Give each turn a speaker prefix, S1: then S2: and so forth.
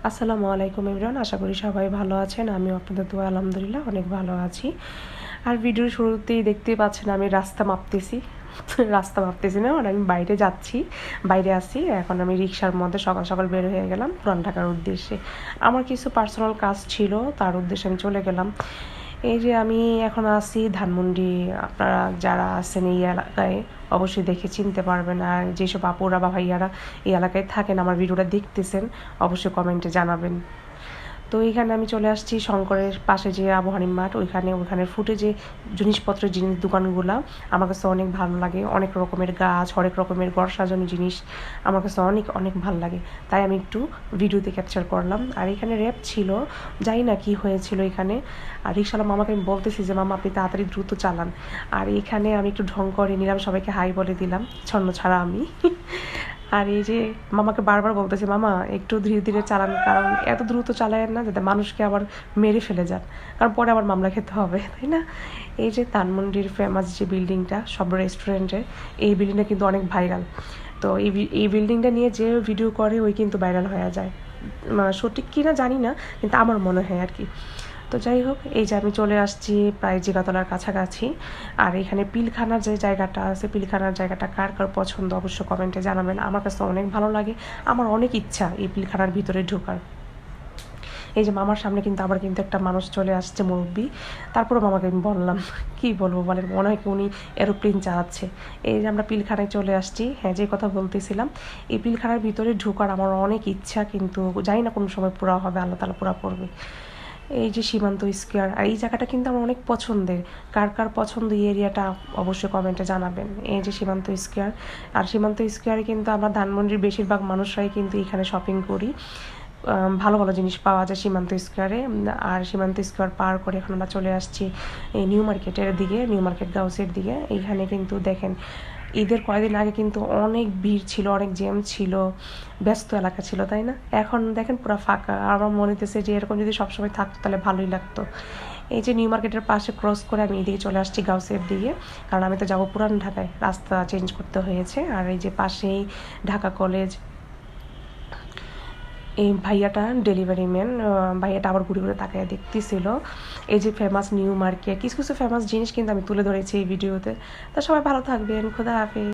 S1: আসসালামু আলাইকুম এভরিওয়ান, আশা করি সবাই ভালো আছেন। আমিও আপনাদের দোয়া আলহামদুলিল্লাহ অনেক ভালো আছি। আর ভিডিওর শুরুতেই দেখতেই পাচ্ছেন আমি রাস্তা মাপতেছি না, মানে আমি বাইরে যাচ্ছি, বাইরে আসি। এখন আমি রিক্সার মধ্যে সকাল সকাল বের হয়ে গেলাম পুরান ঢাকার উদ্দেশ্যে। আমার কিছু পার্সোনাল কাজ ছিল, তার উদ্দেশ্যে আমি চলে গেলাম। এই যে আমি এখন আছি ধানমন্ডি। আপনারা যারা আছেন এই এলাকায় অবশ্যই দেখে চিনতে পারবেন, আর যেসব আপুরা বা ভাইয়ারা এই এলাকায় থাকেন আমার ভিডিওটা দেখতেছেন অবশ্যই কমেন্টে জানাবেন। তো এইখানে আমি চলে আসছি শঙ্করের পাশে যে আবহানী মাঠ, ওইখানের ফুটে যে জিনিসপত্রের দোকানগুলো আমার কাছে অনেক ভালো লাগে। অনেক রকমের গাছ, অনেক রকমের ঘর সাজানো জিনিস আমার কাছে অনেক অনেক ভালো লাগে, তাই আমি একটু ভিডিওতে ক্যাপচার করলাম। আর এখানে র্যাপ ছিল, জানি না কি হয়েছিল এখানে। আর রিক্সাওয়ালা মামাকে আমি বলতেছি যে মামা আপনি তাড়াতাড়ি দ্রুত চালান। আর এখানে আমি একটু ঢং করে নিলাম, সবাইকে হাই বলে দিলাম, ছন্ন ছাড়া আমি। আর এই যে মামাকে বারবার বলতেছি মামা একটু ধীরে ধীরে চালান, কারণ এত দ্রুত চালায়েন না যাতে মানুষকে আবার মেরে ফেলে যান, কারণ পরে আবার মামলা খেতে হবে, তাই না। এই যে ধানমন্ডির ফেমাস যে বিল্ডিংটা সব রেস্টুরেন্টের, এই বিল্ডিংটা কিন্তু অনেক ভাইরাল। তো এই বিল্ডিংটা নিয়ে যে ভিডিও করে ওই কিন্তু ভাইরাল হয়ে যায়, সঠিক কি না জানি না, কিন্তু আমার মনে হয় আর কি। তো যাই হোক, এই যে আমি চলে আসছি প্রায় জিগাতলার কাছাকাছি। আর এখানে পিলখানার যে জায়গাটা আছে, পিলখানার জায়গাটা কার কার পছন্দ অবশ্য কমেন্টে জানাবেন। আমার কাছে অনেক ভালো লাগে, আমার অনেক ইচ্ছা এই পিলখানার ভিতরে ঢোকার। এই যে মামার সামনে কিন্তু আবার কিন্তু একটা মানুষ চলে আসছে, মুরব্বী। তারপরে মামাকে আমি বললাম কি বলবো বলেন, মনে হয় কি উনি এরোপ্লেন চালাচ্ছে। এই যে আমরা পিলখানায় চলে আসছি, হ্যাঁ যে কথা বলতেছিলাম, এই পিলখানার ভিতরে ঢোকার আমার অনেক ইচ্ছা, কিন্তু জানি না কোন সময় পুরা হবে, আল্লাহ তাআলা পুরা করবে। এই যে সীমান্ত স্কয়ার, আর এই জায়গাটা কিন্তু আমার অনেক পছন্দের। কার কার পছন্দ এই এরিয়াটা অবশ্যই কমেন্টে জানাবেন। এই যে সীমান্ত স্কয়ার, আর সীমান্ত স্কয়ারে কিন্তু আমরা ধানমন্ডির বেশিরভাগ মানুষরাই কিন্তু এখানে শপিং করি। ভালো ভালো জিনিস পাওয়া যায় সীমান্ত স্কয়ারে। আর সীমান্ত স্কয়ার পার করে এখন আমরা চলে আসছি এই নিউ মার্কেটের দিকে, নিউ মার্কেট গাউসের দিকে। এইখানে কিন্তু দেখেন ঈদের কয়েকদিন আগে কিন্তু অনেক ভিড় ছিল, অনেক জ্যাম ছিল, ব্যস্ত এলাকা ছিল, তাই না। এখন দেখেন পুরো ফাঁকা। আমার মনে হতেছে যে এরকম যদি সবসময় থাকতো তাহলে ভালোই লাগতো। এই যে নিউ মার্কেটের পাশে ক্রস করে আমি এদিকে চলে আসছি গাউসের দিকে, কারণ আমি তো যাবো পুরান ঢাকায়, রাস্তা চেঞ্জ করতে হয়েছে। আর এই যে পাশেই ঢাকা কলেজ। এই ভাইয়াটা ডেলিভারি ম্যান, ভাইয়াটা আবার ঘুরে ঘুরে তাকায় দেখতেছিল। এই যে ফেমাস নিউ মার্কেট, কিছু কিছু ফেমাস জিনিস কিন্তু আমি তুলে ধরেছি এই ভিডিওতে। তা সবাই ভালো থাকবেন, খোদা হাফেজ।